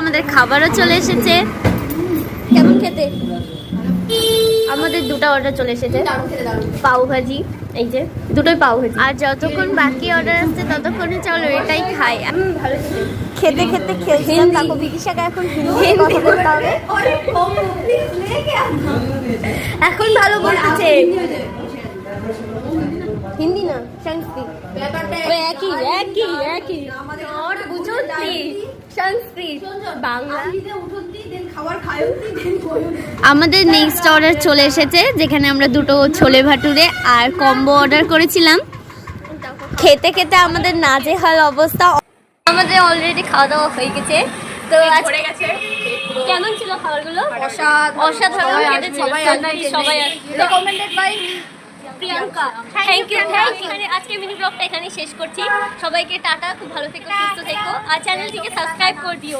আমাদের খাবারও চলে এসেছে। কেমন খেতে? আমাদের দুটো অর্ডার চলে এসেছে, পাও ভাজি, এই যে দুটোই পাও ভাজি। আর যতক্ষণ বাকি অর্ডার আসছে ততক্ষণে চলো এটাই খাই। খেতে খেতে খেলছিলাম, তারপর বিদিশাকে এখন হিন্দি কথা বলতে হবে। এখন ভালো বলতেছে, হিন্দি না সংস্কৃত, একই একই একই সংস্কৃত বাংলা। আমাদের নেক্সট অর্ডার চলে এসেছে, যেখানে আমরা দুটো ছোলে ভাটুরে আর কম্বো অর্ডার করেছিলাম। খেতে খেতে আমাদের নাজেহাল অবস্থা। আমাদের অলরেডি খাওয়া দাওয়া হয়ে গেছে। তো কেমন ছিল খাবারগুলো? অসাধারণ খেতে ছিল সবাই। Recommended by Priyanka. Thank you. আজকে মিনি ব্লগটা এখানেই শেষ করছি। সবাইকে টাটা, খুব ভালো থেকো, সুস্থ থেকো, আর চ্যানেলটিকে সাবস্ক্রাইব করে দিও।